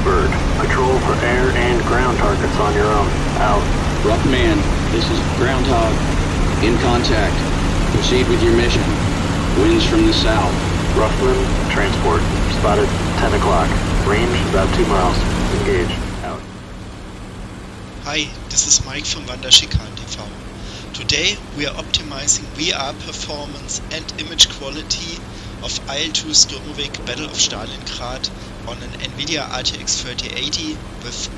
Bluebird. Patrol for air and ground targets on your own. Out. Rockman, this is Groundhog. In contact. Proceed with your mission. Winds from the south. Ruffman, transport. Spotted 10 o'clock. Range about 2 miles. Engage. Out. Hi, this is Mike from Wanderschikan TV. Today we are optimizing VR performance and image quality of IL-2 Sturmovik Battle of Stalingrad on an Nvidia RTX3080 with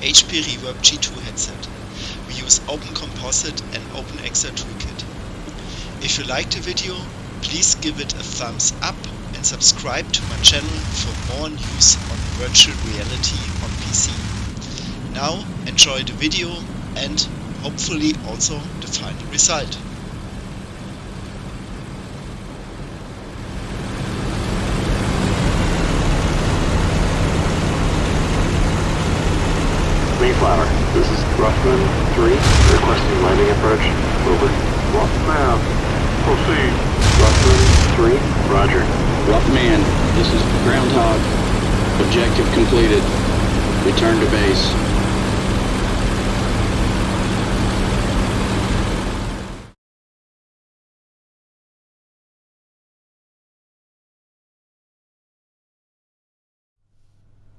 HP Reverb G2 headset. We use OpenComposite and OpenXR Toolkit. If you liked the video, please give it a thumbs up and subscribe to my channel for more news on virtual reality on PC. Now enjoy the video and hopefully also the final result. Mayflower, this is Ruffman 3, requesting landing approach. Over. Ruffman, proceed. Ruffman 3, roger. Rockman, this is Groundhog. Objective completed. Return to base.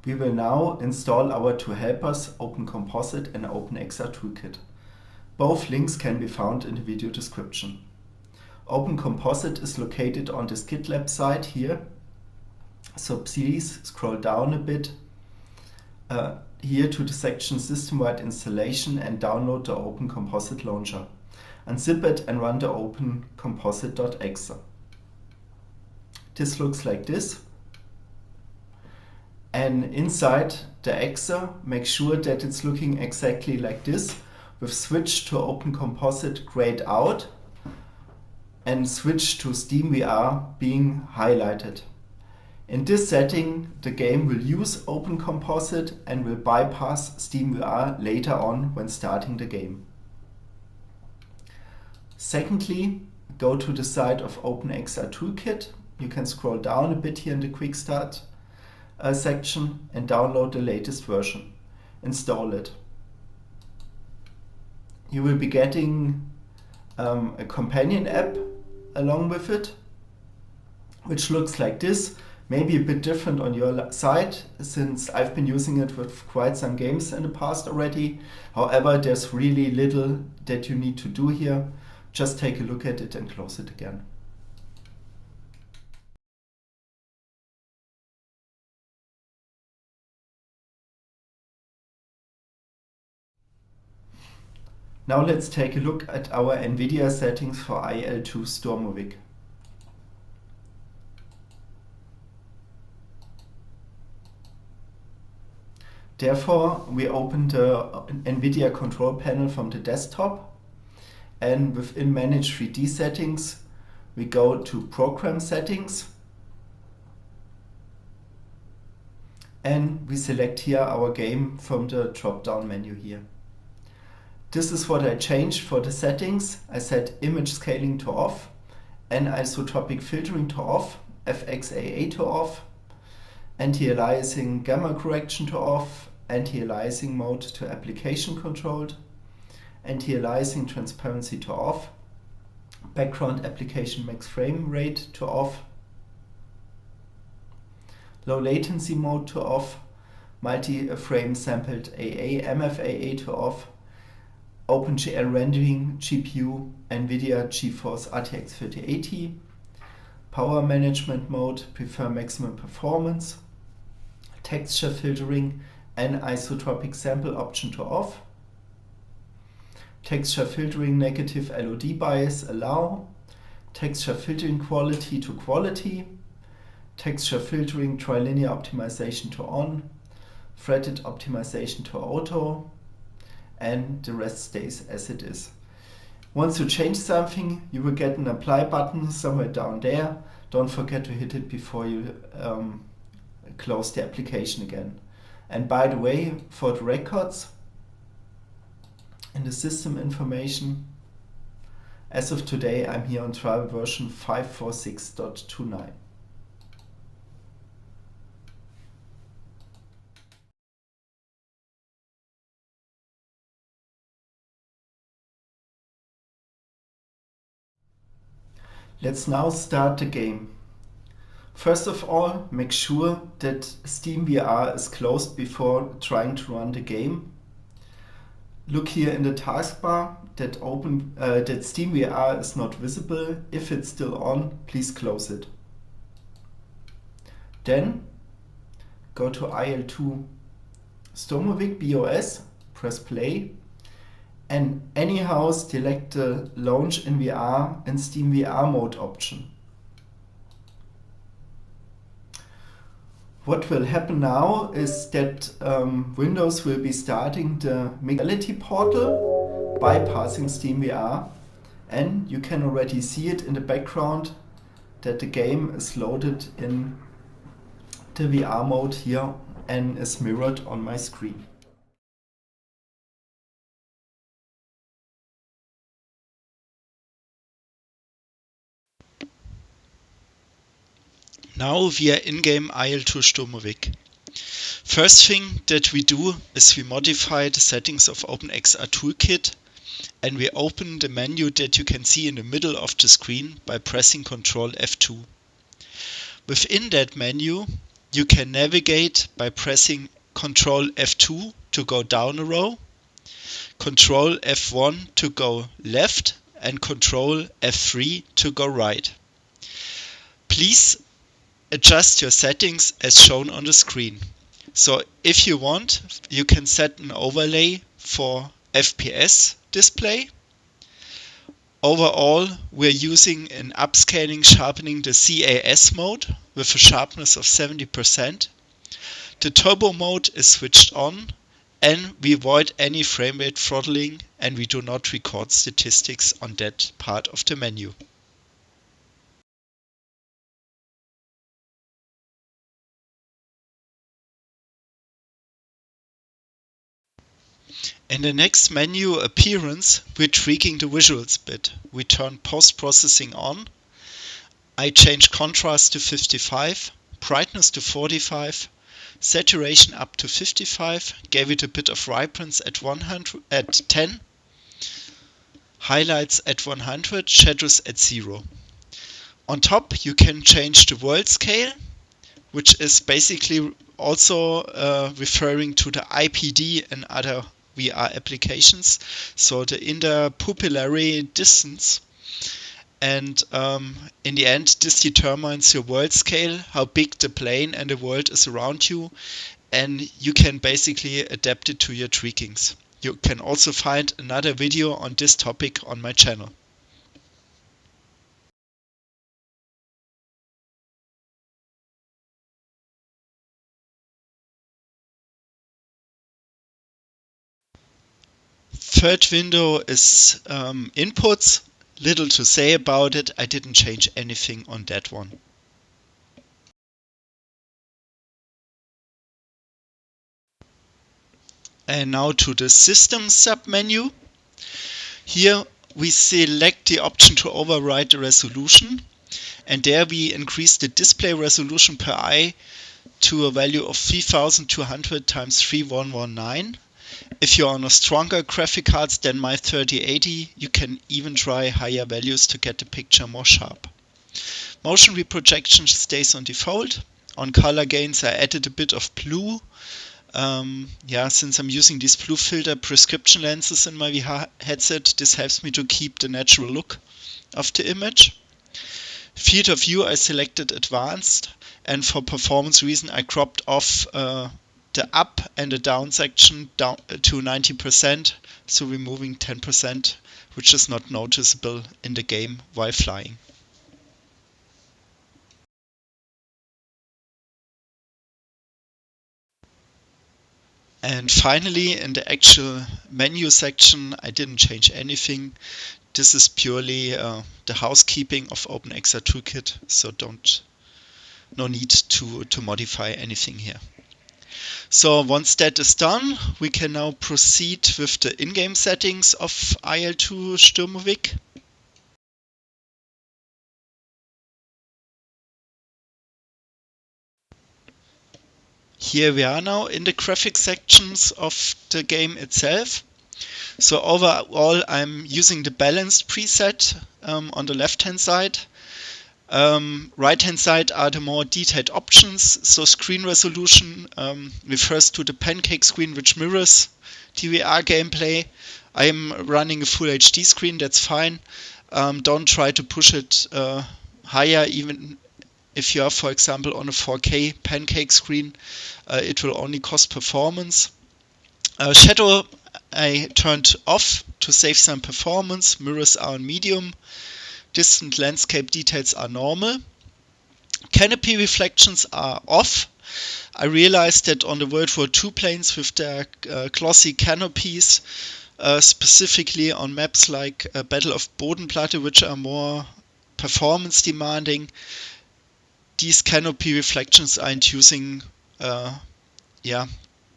We will now install our two helpers, OpenComposite and OpenXR Toolkit. Both links can be found in the video description. OpenComposite is located on this GitLab site here, so please scroll down a bit here to the section System-wide Installation and download the OpenComposite launcher. Unzip it and run the OpenComposite.exe. This looks like this. And inside the exe, make sure that it's looking exactly like this, with switch to OpenComposite grayed out and switch to SteamVR being highlighted. In this setting, the game will use OpenComposite and will bypass SteamVR later on when starting the game. Secondly, go to the site of OpenXR Toolkit. You can scroll down a bit here in the Quick Start section and download the latest version. Install it. You will be getting a companion app along with it, which looks like this. Maybe a bit different on your side, since I've been using it with quite some games in the past already. However, there's really little that you need to do here. Just take a look at it and close it again. Now let's take a look at our Nvidia settings for IL-2 Sturmovik. Therefore, we open the Nvidia control panel from the desktop, and within Manage 3D Settings, we go to Program Settings, and we select here our game from the drop-down menu here. This is what I changed for the settings. I set image scaling to off, anisotropic filtering to off, FXAA to off, anti-aliasing gamma correction to off, anti-aliasing mode to application controlled, anti-aliasing transparency to off, background application max frame rate to off, low latency mode to off, multi-frame sampled AA MFAA to off, OpenGL rendering GPU Nvidia GeForce RTX 3080, power management mode prefer maximum performance, texture filtering anisotropic sample option to off, texture filtering negative LOD bias allow, texture filtering quality to quality, texture filtering trilinear optimization to on, threaded optimization to auto, and the rest stays as it is. Once you change something, you will get an apply button somewhere down there. Don't forget to hit it before you close the application again. And by the way, for the records in the system information, as of today I'm here on trial version 546.29. Let's now start the game. First of all, make sure that SteamVR is closed before trying to run the game. Look here in the taskbar that SteamVR is not visible. If it's still on, please close it. Then go to IL-2 Sturmovik BoS, press play, and anyhow select the Launch in VR and SteamVR mode option. What will happen now is that Windows will be starting the Reality portal bypassing SteamVR, and you can already see it in the background that the game is loaded in the VR mode here and is mirrored on my screen. Now we are in-game IL-2 Sturmovik. First thing that we do is we modify the settings of OpenXR Toolkit, and we open the menu that you can see in the middle of the screen by pressing Ctrl F2. Within that menu you can navigate by pressing Ctrl F2 to go down a row, Ctrl F1 to go left, and Ctrl F3 to go right. Please adjust your settings as shown on the screen. So if you want, you can set an overlay for FPS display. Overall, we're using an upscaling sharpening the CAS mode with a sharpness of 70%. The turbo mode is switched on, and we avoid any frame rate throttling, and we do not record statistics on that part of the menu. In the next menu appearance, we're tweaking the visuals bit. We turn post-processing on. I change contrast to 55, brightness to 45, saturation up to 55, gave it a bit of vibrance at 10, highlights at 100, shadows at 0. On top you can change the world scale, which is basically also referring to the IPD and other VR applications, so the interpupillary distance, and in the end this determines your world scale, how big the plane and the world is around you, and you can basically adapt it to your tweakings. You can also find another video on this topic on my channel. Third window is inputs. Little to say about it, I didn't change anything on that one. And now to the system submenu. Here we select the option to override the resolution, and there we increase the display resolution per eye to a value of 3200 x 3119. If you're on a stronger graphic cards than my 3080, you can even try higher values to get the picture more sharp. Motion reprojection stays on default. On color gains I added a bit of blue. Since I'm using these blue filter prescription lenses in my VR headset, this helps me to keep the natural look of the image. Field of view I selected advanced, and for performance reason I cropped off the up and the down section down to 90%, so removing 10%, which is not noticeable in the game while flying. And finally, in the actual menu section, I didn't change anything. This is purely the housekeeping of OpenXR Toolkit, so no need to modify anything here. So once that is done, we can now proceed with the in-game settings of IL-2 Sturmovik. Here we are now in the graphic sections of the game itself. So overall I'm using the balanced preset on the left hand side. Right hand side are the more detailed options. So screen resolution refers to the pancake screen which mirrors TVR gameplay. I am running a full HD screen, that's fine. Don't try to push it higher, even if you are, for example, on a 4K pancake screen. It will only cost performance. Shadow I turned off to save some performance. Mirrors are on medium. Distant landscape details are normal. Canopy reflections are off. I realized that on the World War II planes with their glossy canopies, specifically on maps like Battle of Bodenplatte, which are more performance demanding, these canopy reflections are inducing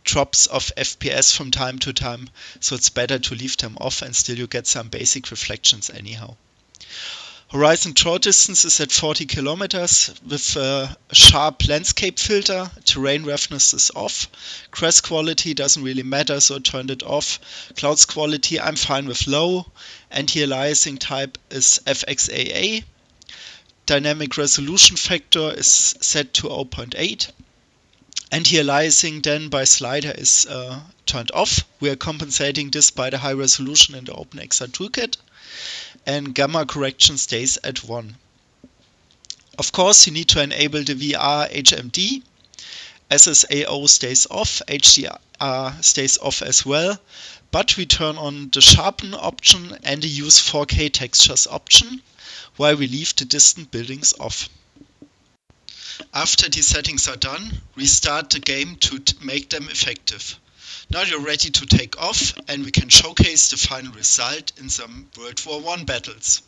drops of FPS from time to time, so it's better to leave them off and still you get some basic reflections anyhow. Horizon draw distance is at 40 kilometers with a sharp landscape filter. Terrain roughness is off. Crest quality doesn't really matter, so I turned it off. Clouds quality I'm fine with low. Anti-aliasing type is FXAA. Dynamic resolution factor is set to 0.8. Anti-aliasing then by slider is turned off. We are compensating this by the high resolution in the OpenXR Toolkit. And gamma correction stays at 1. Of course, you need to enable the VR HMD. SSAO stays off, HDR stays off as well, but we turn on the sharpen option and the use 4K textures option, while we leave the distant buildings off. After these settings are done, restart the game to make them effective. Now you're ready to take off and we can showcase the final result in some World War I battles.